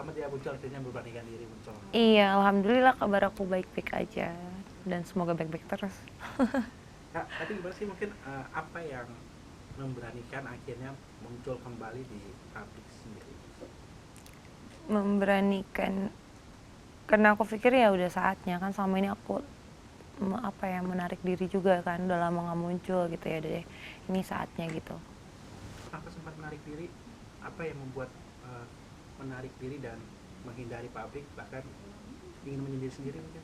lama dia muncul akhirnya memberanikan diri muncul. Iya, alhamdulillah kabar aku baik-baik aja dan semoga baik-baik terus. Kak, tadi gimana sih mungkin apa yang memberanikan akhirnya muncul kembali di publik sendiri? Memberanikan karena aku pikir ya udah saatnya kan, selama ini aku menarik diri juga kan, udah lama nggak muncul gitu ya deh, ini saatnya gitu. Kenapa sempat menarik diri? Apa yang membuat menarik diri dan menghindari publik, bahkan ingin menyendiri sendiri mungkin?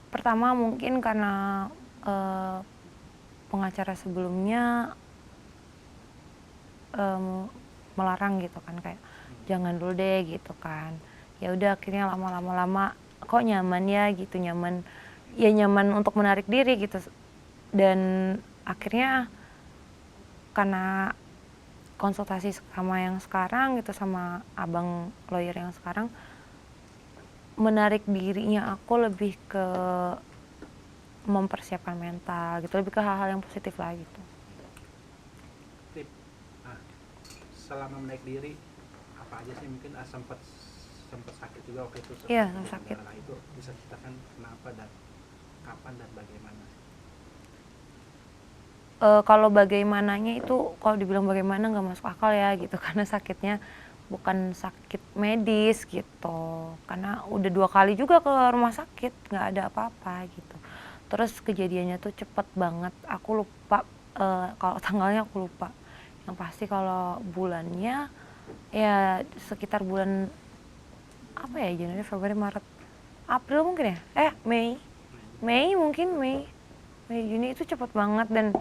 Pertama mungkin karena eh, pengacara sebelumnya melarang gitu kan, kayak jangan dulu deh gitu kan. Ya udah akhirnya lama kok nyaman ya gitu, nyaman ya, nyaman untuk menarik diri gitu. Dan akhirnya karena konsultasi sama yang sekarang gitu, sama abang lawyer yang sekarang, menarik dirinya aku lebih ke mempersiapkan mental gitu, lebih ke hal-hal yang positif lah gitu. Tip, nah, selama menaik diri apa aja sih mungkin sempat sempat sakit juga waktu itu Iya, seperti sakit. darah itu, bisa ceritakan kenapa dan kapan dan bagaimana? Kalau bagaimananya itu, kalau dibilang bagaimana nggak masuk akal ya gitu karena sakitnya bukan sakit medis gitu, karena udah 2 kali juga ke rumah sakit nggak ada apa-apa gitu. Terus kejadiannya tuh cepet banget, aku lupa kalau tanggalnya aku lupa, yang pasti kalau bulannya ya sekitar bulan apa ya, Januari, Februari, Maret, April mungkin ya, Mei, Mei Juni, itu cepet banget. Dan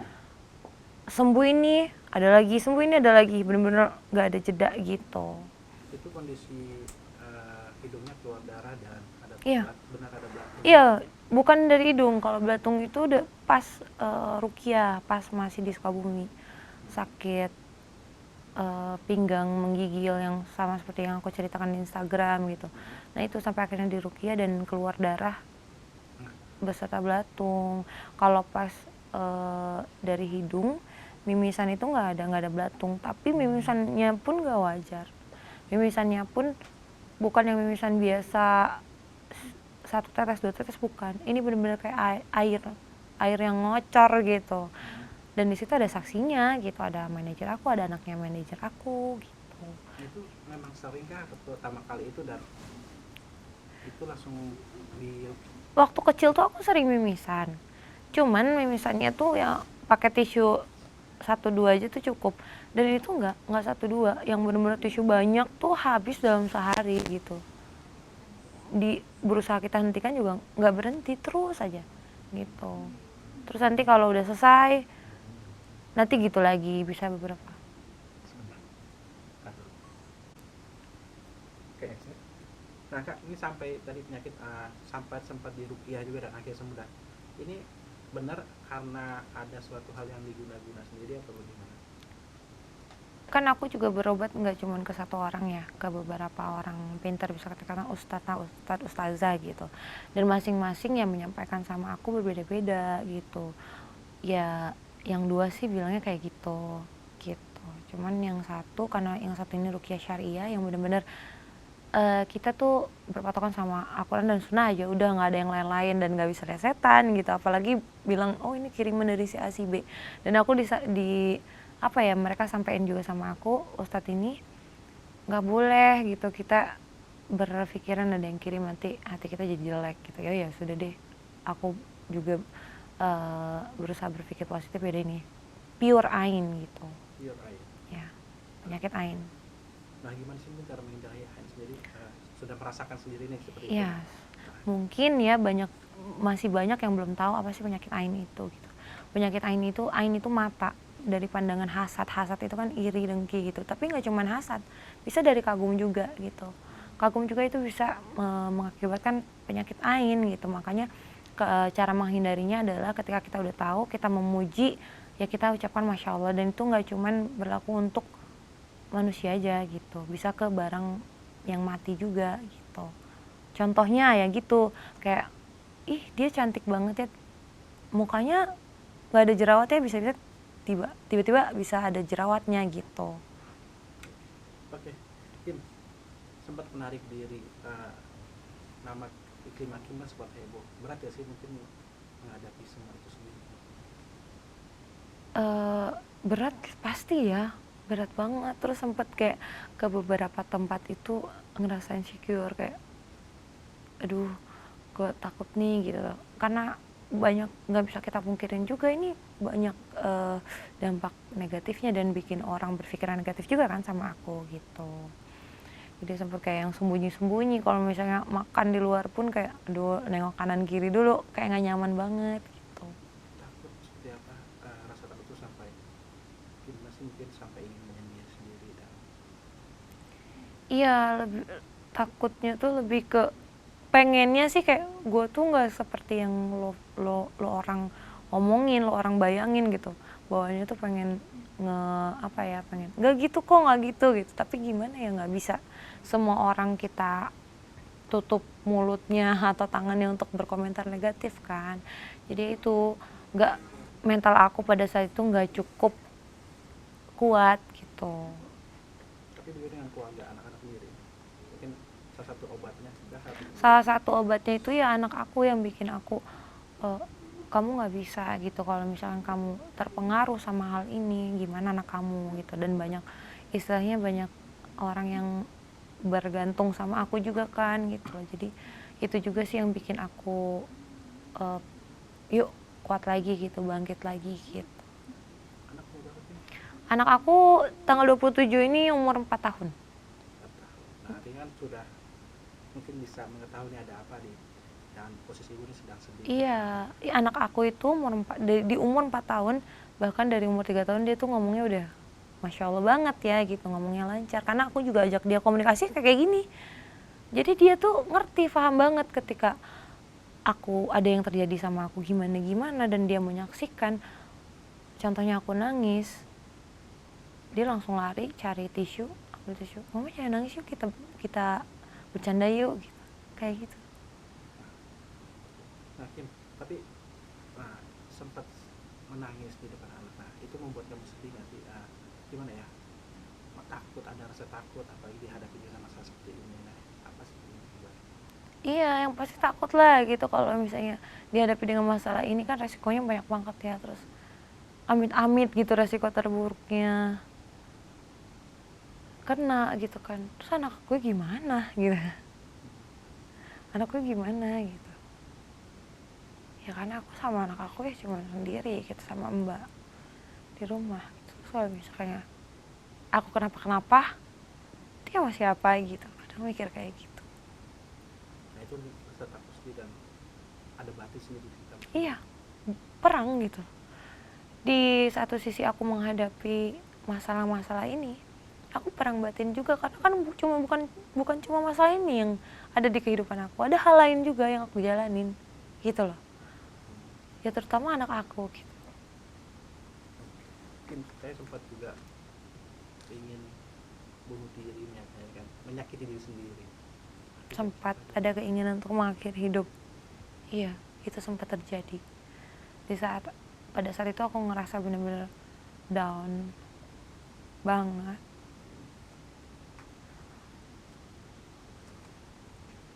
sembuh ini ada lagi, sembuh ini ada lagi, bener-bener nggak ada jeda gitu. Itu kondisi hidungnya keluar darah dan ada Iya, benar ada belatung. iya, bukan dari hidung. Kalau belatung itu udah pas Rukia, pas masih di Sukabumi, sakit pinggang menggigil yang sama seperti yang aku ceritakan di Instagram gitu. Nah itu sampai akhirnya di Rukia dan keluar darah beserta belatung. Kalau pas dari hidung, mimisan itu nggak ada belatung, tapi mimisannya pun nggak wajar. Mimisannya pun bukan yang mimisan biasa, 1 tetes 2 tetes, bukan. Ini benar-benar kayak air yang ngocor gitu. Dan di situ ada saksinya gitu, ada manajer aku, ada anaknya manajer aku gitu. Itu memang sering kah pertama kali itu dan itu langsung di Waktu kecil tuh aku sering mimisan, cuman mimisannya tuh ya pakai tisu 1-2 aja tuh cukup. Dan itu nggak 1-2, yang bener-bener tisu banyak tuh habis dalam sehari gitu. Berusaha kita hentikan juga nggak berhenti, terus aja gitu. Terus nanti kalau udah selesai, nanti gitu lagi, bisa beberapa. Oke. Nah kak, ini sampai tadi penyakit sampai sempat di rukiah juga dan akhirnya sembuh. Dan ini benar karena ada suatu hal yang diguna-guna sendiri atau bagaimana? Kan aku juga berobat nggak cuma ke satu orang ya, ke beberapa orang pintar, bisa katakan ustazah gitu. Dan masing-masing yang menyampaikan sama aku berbeda-beda gitu. Ya yang 2 sih bilangnya kayak gitu gitu. Cuman yang satu, karena yang satu ini ruqyah syariah yang benar-benar kita tuh berpatokan sama Al-Quran dan Sunnah aja, udah nggak ada yang lain-lain dan nggak bisa lihat setan gitu. Apalagi bilang oh ini kiriman dari si A si B. Dan aku di apa ya, mereka sampein juga sama aku, Ustadz ini nggak boleh gitu kita berpikiran ada yang kirim, nanti hati kita jadi jelek gitu. Ya sudah deh, aku juga berusaha berpikir positif, ya ini pure ain gitu Iya air. ya, penyakit ain. Nah gimana sih mungkin cara menghindari air sendiri? Sudah merasakan sendiri nih seperti itu. Ya mungkin ya masih banyak yang belum tahu apa sih penyakit ain itu gitu. Penyakit ain itu mata, dari pandangan hasad. Hasad itu kan iri, dengki gitu, tapi nggak cuma hasad, bisa dari kagum juga gitu. Kagum juga itu bisa mengakibatkan penyakit ain gitu. Makanya cara menghindarinya adalah ketika kita udah tahu, kita memuji, ya kita ucapkan Masya Allah. Dan itu nggak cuma berlaku untuk manusia aja gitu, bisa ke barang yang mati juga gitu. Contohnya ya gitu, kayak ih dia cantik banget ya, mukanya nggak ada jerawatnya, bisa-bisa tiba-tiba bisa ada jerawatnya gitu. Oke, Kim, sempat menarik diri, nama iklim hakim kan sempat heboh. Berat ya sih mungkin menghadapi semua itu sendiri. Berat pasti ya, berat banget. Terus sempet kayak ke beberapa tempat itu ngerasa insecure, kayak aduh gue takut nih gitu loh. Karena banyak, nggak bisa kita pungkirin juga, ini banyak dampak negatifnya dan bikin orang berpikiran negatif juga kan sama aku gitu. Jadi sempet kayak yang sembunyi-sembunyi, kalau misalnya makan di luar pun kayak aduh nengok kanan kiri dulu, kayak nggak nyaman banget gitu. Takut seperti apa? Rasa takut itu sampai mungkin sampai ingin menyendiri sendiri dan Iya, lebih takutnya tuh lebih ke pengennya sih kayak gue tuh nggak seperti yang lo orang omongin, lo orang bayangin gitu. Bawahnya tuh pengen pengen nggak gitu kok, nggak gitu gitu. Tapi gimana ya, nggak bisa semua orang kita tutup mulutnya atau tangannya untuk berkomentar negatif kan. Jadi itu nggak, mental aku pada saat itu nggak cukup kuat gitu. tapi juga dengan keluarga anak-anak sendiri mungkin salah satu obatnya juga Salah satu obatnya itu ya anak aku yang bikin aku kamu nggak bisa gitu kalau misalkan kamu terpengaruh sama hal ini, gimana anak kamu gitu. Dan banyak, istilahnya banyak orang yang bergantung sama aku juga kan gitu loh. Jadi itu juga sih yang bikin aku uh, yuk kuat lagi gitu, bangkit lagi gitu. anak muda sih. Anak aku tanggal 27 ini umur 4 tahun. 4 tahun. Nah, artinya kan sudah mungkin bisa mengetahui ada apa dan posisi ibu ini sedang sedih. Iya, anak aku itu di umur 4 tahun, bahkan dari umur 3 tahun dia tuh ngomongnya udah Masya Allah banget ya gitu, ngomongnya lancar. Karena aku juga ajak dia komunikasi kayak gini. Jadi dia tuh ngerti, paham banget ketika aku ada yang terjadi sama aku gimana-gimana dan dia menyaksikan. Contohnya aku nangis, dia langsung lari cari tisu, ambil tisu. Mama jangan nangis yuk, kita bercanda yuk gitu. Kayak gitu. Nah, Kim, tapi sempat menangis di depan anak. Nah, itu membuat kamu sedih nggak sih? Gimana ya? Takut, ada rasa takut apalagi dihadapi dengan masalah seperti ini. Nah, apa sih ini? Iya, yang pasti takut lah gitu kalau misalnya dihadapi dengan masalah ini, kan resikonya banyak banget ya. Terus amit-amit gitu resiko terburuknya kena gitu kan. Terus anak gue gimana gitu. Anak gue gimana gitu. Ya karena aku sama anak aku ya cuma sendiri gitu, sama mbak di rumah gitu. Terus kalau misalnya aku kenapa-kenapa, dia masih apa gitu. Kadang mikir kayak gitu. Nah, itu rasa takut sedih dan ada batisnya di kita. Iya, perang gitu. Di satu sisi aku menghadapi masalah-masalah ini, aku perang batin juga, karena kan bukan cuma masalah ini yang ada di kehidupan aku, ada hal lain juga yang aku jalanin gitu loh. Ya terutama anak aku gitu. Mungkin saya sempat juga ingin bunuh diri, kan menyakiti diri sendiri. Sempat ada keinginan untuk mengakhiri hidup. Iya, itu sempat terjadi. Pada saat itu aku ngerasa bener-bener down banget.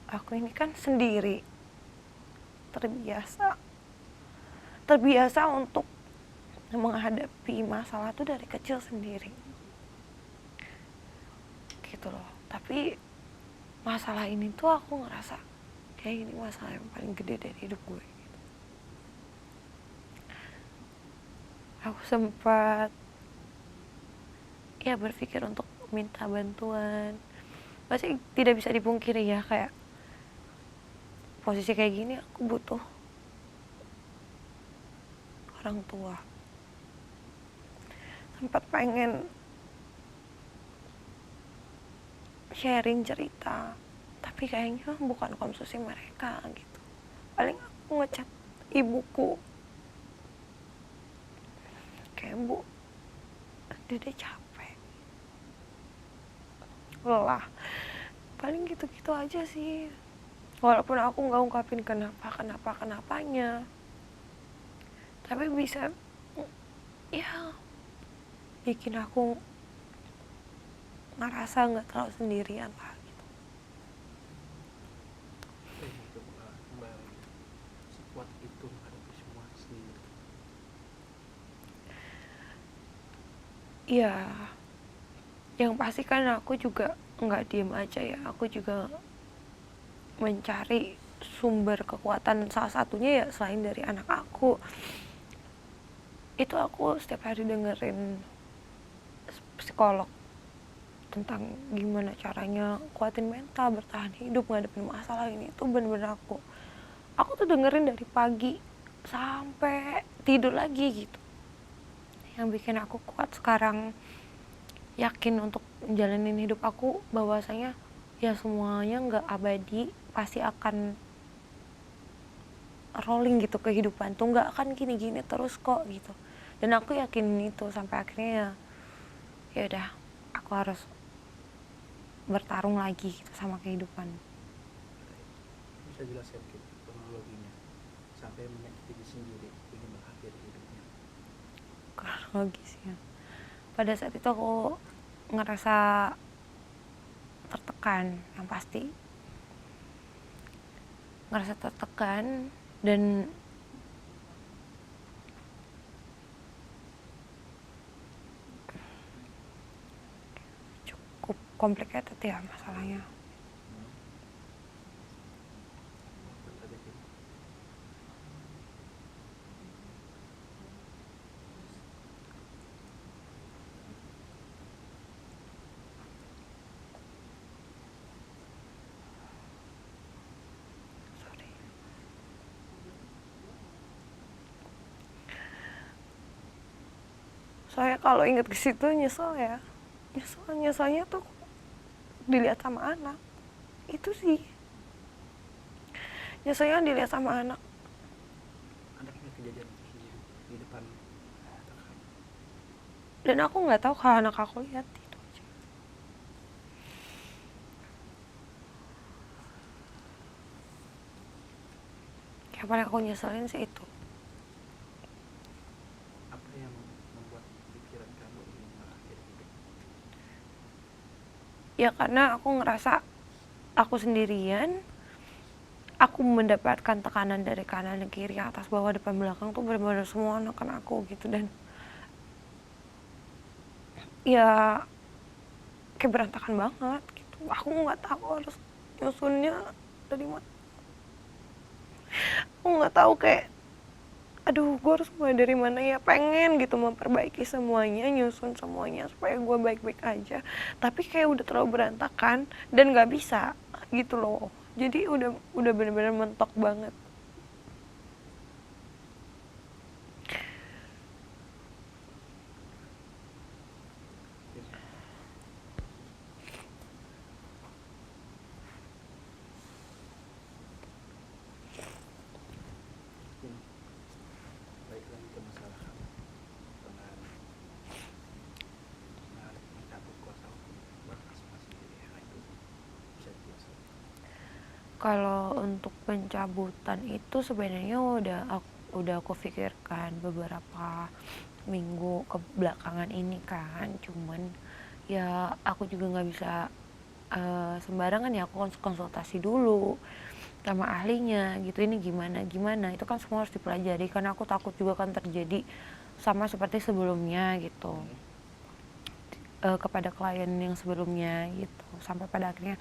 Aku ini kan sendiri, terbiasa untuk menghadapi masalah tuh dari kecil sendiri gitu loh. Tapi masalah ini tuh aku ngerasa kayak ini masalah yang paling gede dari hidup gue gitu. Aku sempat ya berpikir untuk minta bantuan. Pasti tidak bisa dipungkiri ya, kayak posisi kayak gini aku butuh orang tua. Sempat pengen sharing cerita, tapi kayaknya bukan konsumsi mereka gitu. Paling aku ngechat ibuku, kayak Bu, Dede capek, lelah, paling gitu-gitu aja sih. Walaupun aku nggak ungkapin kenapanya, tapi bisa ya bikin aku ngerasa nggak terlalu sendirian lah gitu. sekuat itu menghadapi semua sendiri? Ya, yang pasti kan aku juga nggak diem aja ya. Aku juga mencari sumber kekuatan, salah satunya ya selain dari anak aku. Itu aku setiap hari dengerin psikolog tentang gimana caranya kuatin mental, bertahan hidup, ngadepin masalah ini. Itu bener-bener aku tuh dengerin dari pagi sampai tidur lagi gitu. Yang bikin aku kuat sekarang, yakin untuk jalanin hidup aku, bahwasanya ya semuanya nggak abadi, pasti akan rolling gitu. Kehidupan tuh nggak akan gini-gini terus kok gitu. Dan aku yakin itu sampai akhirnya ya udah, aku harus bertarung lagi gitu sama kehidupan. Bisa jelaskan kronologinya sampai menyakiti diri sendiri ingin mengakhiri hidupnya? Kronologisnya, pada saat itu aku ngerasa tertekan, yang pasti ngerasa tertekan dan cukup complicated ya masalahnya. Apa saja Kim? Sorry. Soalnya kalau inget ke situ nyesel ya. Nyeselnya tuh dilihat sama anak. Itu sih. Nyeselnya dilihat sama anak. Anaknya kejadian itu sendiri di depan mata kamu. Dan aku nggak tahu kalau anak aku lihat itu aja. Yang paling aku nyeselin sih itu. Apa yang membuat pikiran kamu ingin mengakhiri hidup? Ya karena aku ngerasa aku sendirian, aku mendapatkan tekanan dari kanan dan kiri, atas bawah depan belakang tuh benar-benar semua anak aku gitu. Dan ya kayak berantakan banget gitu. Aku nggak tahu harus nyusunnya dari mana. Aku nggak tahu kayak, aduh gue harus mulai dari mana ya. Pengen gitu memperbaiki semuanya, nyusun semuanya supaya gue baik-baik aja, tapi kayak udah terlalu berantakan dan nggak bisa gitu loh. Jadi udah benar-benar mentok banget. Kim, Kim, balik lagi ke masalah kamu dengan mencabut kuasa hukum berasma sendiri ya, itu bisa dijelaskan? Kalau untuk pencabutan itu sebenarnya udah aku pikirkan beberapa minggu ke belakangan ini kan. Cuman ya aku juga nggak bisa sembarangan ya. Aku konsultasi dulu sama ahlinya gitu, ini gimana gimana. Itu kan semua harus dipelajari karena aku takut juga kan terjadi sama seperti sebelumnya gitu. Kepada klien yang sebelumnya gitu, sampai pada akhirnya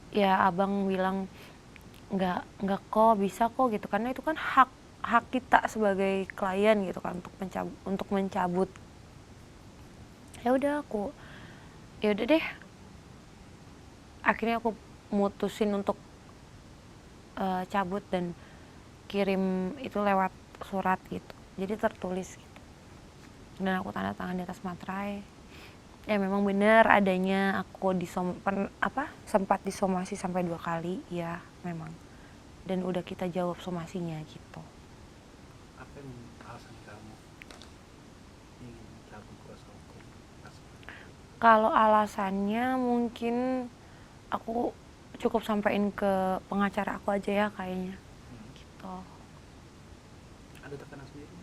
ya abang bilang nggak kok, bisa kok gitu, karena itu kan hak hak kita sebagai klien gitu kan untuk mencabut. Ya udah deh, akhirnya aku mutusin untuk cabut dan kirim itu lewat surat gitu, jadi tertulis gitu, dan aku tanda tangan di atas materai. Ya memang benar adanya, aku sempat disomasi sampai 2 kali ya memang, dan udah kita jawab somasinya gitu. Apa yang alasan kamu ingin mencabut kuasa hukum asma? Kalau alasannya mungkin aku cukup sampaikan ke pengacara aku aja ya kayaknya gitu. Ada tekanan sendiri?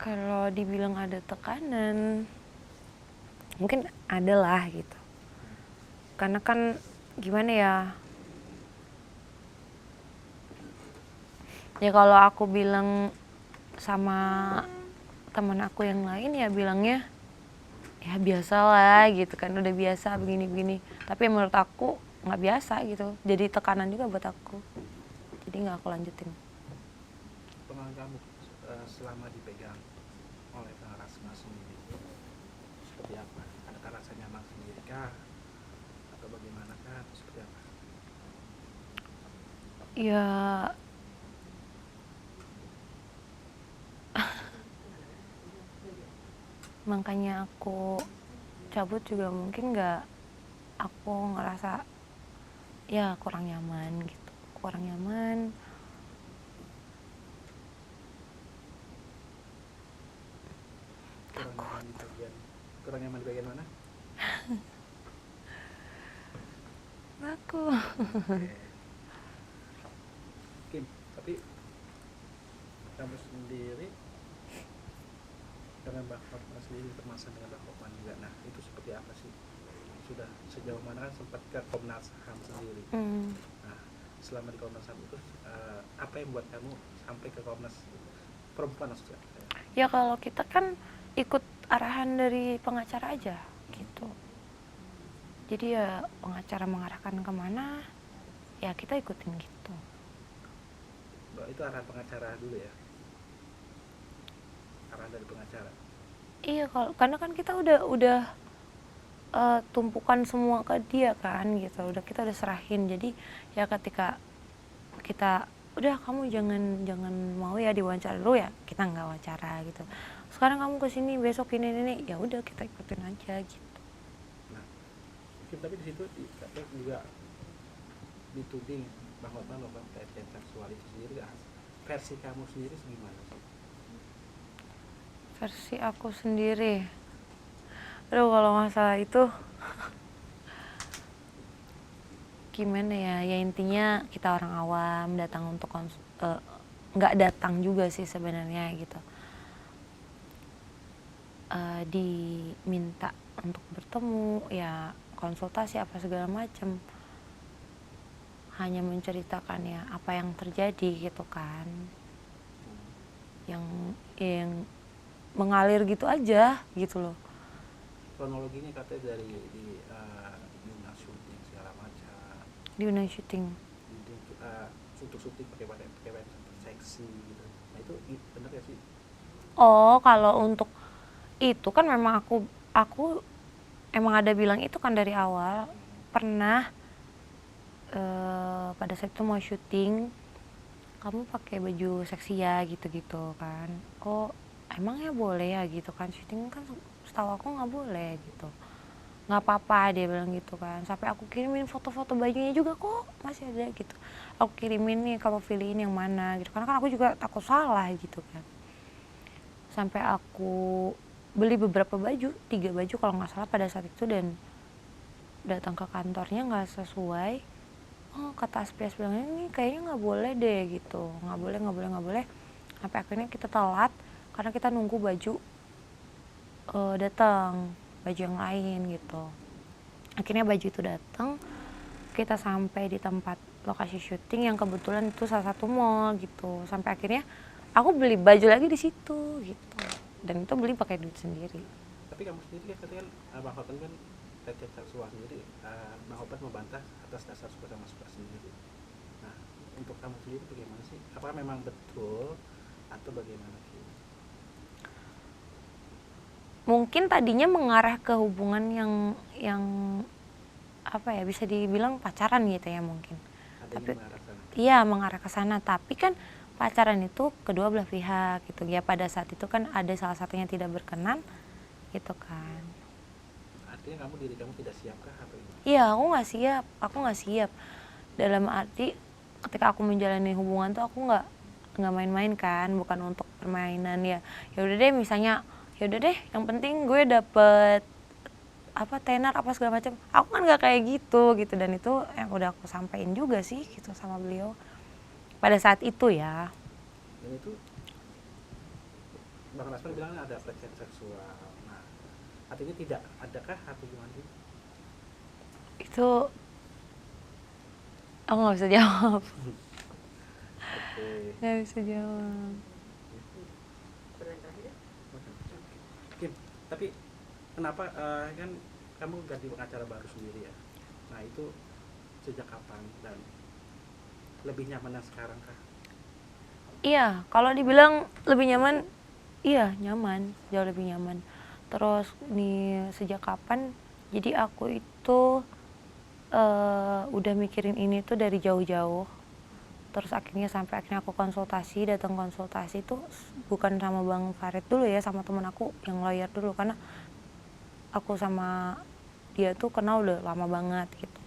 Kalau dibilang ada tekanan, mungkin ada lah gitu, karena kan gimana ya, Ya kalau aku bilang sama teman aku yang lain ya bilangnya ya biasalah gitu kan, udah biasa begini-begini. Tapi menurut aku nggak biasa gitu, jadi tekanan juga buat aku. Jadi nggak aku lanjutin. Pengalaman kamu selama dipegang oleh Kang Rasma sendiri seperti apa? Adakah rasa nyaman sendiri kah? Atau bagaimana kah? Atau seperti apa? Ya makanya aku cabut juga mungkin nggak, aku ngerasa ya kurang nyaman gitu, kurang nyaman. Kurang nyaman di bagian mana? Aku Oke. Kim, tapi kamu sendiri dengan Mbak Hotman sendiri bermasalah dengan Mbak Hotman juga. Nah, itu seperti apa sih? Sudah sejauh mana kan sempat ke Komnas HAM sendiri. Nah, selama di Komnas HAM itu apa yang membuat kamu sampai ke Komnas perempuan maksudnya? ya kalau kita kan ikut arahan dari pengacara aja gitu. Jadi ya pengacara mengarahkan kemana, ya kita ikutin gitu. Itu arahan pengacara dulu ya? Arahan dari pengacara? Iya, karena kan kita udah tumpukan semua ke dia kan gitu. Kita udah serahin. Jadi ya ketika kita udah kamu jangan mau ya diwawancara dulu ya, kita nggak wawancara gitu. Sekarang kamu kesini, besok ini ya udah kita ikutin aja gitu. Nah, tapi di situ juga dituding bahwa pelecehan seksual itu sendiri, versi kamu sendiri gimana sih? Versi aku sendiri, aduh kalau masalah itu gimana ya intinya kita orang awam datang untuk nggak datang juga sih sebenarnya gitu, diminta untuk bertemu ya konsultasi apa segala macam, hanya menceritakan ya apa yang terjadi gitu kan, yang mengalir gitu aja gitu loh. Kronologinya katanya dari di unang syuting segala macam, Di unang syuting untuk syuting pakai pakaian seksi gitu. Nah itu benar ya sih? oh kalau untuk itu kan memang aku emang ada bilang itu kan dari awal. Pernah pada saat itu mau syuting, kamu pakai baju seksi ya gitu-gitu kan. Oh emangnya boleh ya gitu kan, syuting kan setahu aku nggak boleh gitu. Nggak apa-apa dia bilang gitu kan. Sampai aku kirimin foto-foto bajunya juga kok masih ada gitu. Aku kirimin nih, kamu pilihin yang mana gitu, karena kan aku juga takut salah gitu kan. Sampai aku beli beberapa baju, 3 baju kalau nggak salah pada saat itu, dan datang ke kantornya nggak sesuai. Oh kata Aspias bilang ini kayaknya nggak boleh deh gitu, nggak boleh. Sampai akhirnya kita telat karena kita nunggu baju datang, baju yang lain gitu. Akhirnya baju itu datang, kita sampai di tempat lokasi syuting yang kebetulan itu salah satu mall gitu. Sampai akhirnya aku beli baju lagi di situ gitu, dan itu beli pakai duit sendiri. Tapi kamu sendiri kan katanya Bang Hotman kan pelecehan seksual sendiri, Bang Hotman membantah atas dasar suka sama suka sendiri. Nah untuk kamu sendiri bagaimana sih? Apakah memang betul atau bagaimana sih? Mungkin tadinya mengarah ke hubungan yang apa ya, bisa dibilang pacaran gitu ya mungkin. Tapi iya mengarah ke sana, tapi kan pacaran itu kedua belah pihak gitu ya. Pada saat itu kan ada salah satunya tidak berkenan gitu kan. Artinya diri kamu tidak siapkah atau gimana? Iya, aku nggak siap dalam arti ketika aku menjalani hubungan tuh aku nggak main-main kan, bukan untuk permainan ya. Ya udah deh misalnya, ya udah deh yang penting gue dapet apa tenar apa segala macam. Aku kan nggak kayak gitu, dan itu yang udah aku sampaikan juga sih gitu sama beliau pada saat itu ya. Dan itu Bang Rasman bilang ada pelecehan seksual. Nah artinya tidak adakah atau gimana sih? Itu aku nggak bisa jawab. Oke. Nggak bisa jawab. Pertanyaan terakhir ya? Kim, tapi kenapa kan kamu ganti pengacara baru sendiri ya? Nah itu sejak kapan dan lebih nyaman yang sekarang kah? Iya, kalau dibilang lebih nyaman, iya nyaman, jauh lebih nyaman. Terus nih sejak kapan? Jadi aku itu udah mikirin ini tuh dari jauh-jauh. Terus akhirnya aku konsultasi, datang konsultasi tuh bukan sama Bang Farid dulu ya, sama temen aku yang lawyer dulu, karena aku sama dia tuh kenal udah lama banget gitu.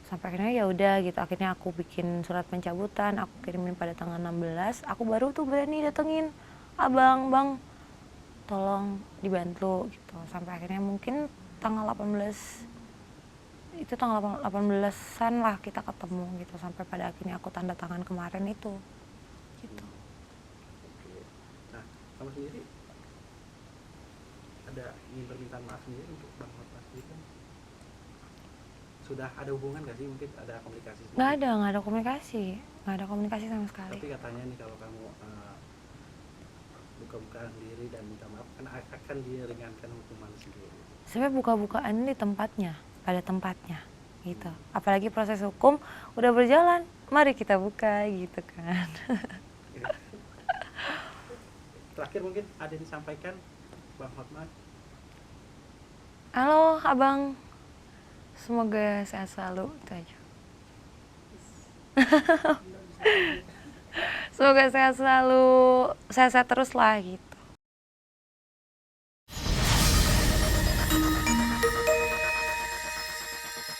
Sampai akhirnya ya udah gitu, akhirnya aku bikin surat pencabutan, aku kirimin pada tanggal 16, aku baru tuh berani datengin abang, bang tolong dibantu gitu. Sampai akhirnya mungkin tanggal 18, itu tanggal 18-an lah kita ketemu gitu, sampai pada akhirnya aku tanda tangan kemarin itu gitu. Oke. Nah kamu sendiri ada ingin permintaan maaf sendiri untuk Bang Hotma sendiri kan? Sudah ada hubungan gak sih, mungkin ada komunikasi sendiri? Nggak ada komunikasi sama sekali. Tapi katanya nih kalau kamu buka-bukaan sendiri dan minta maaf kan akan diringankan hukuman sendiri. Sebenarnya buka-bukaan di tempatnya, pada tempatnya gitu. Apalagi proses hukum udah berjalan, mari kita buka gitu kan. Terakhir mungkin ada yang disampaikan Bang Hotman? Halo abang, semoga sehat selalu, itu aja. Semoga sehat selalu, sehat-sehat terus lah gitu.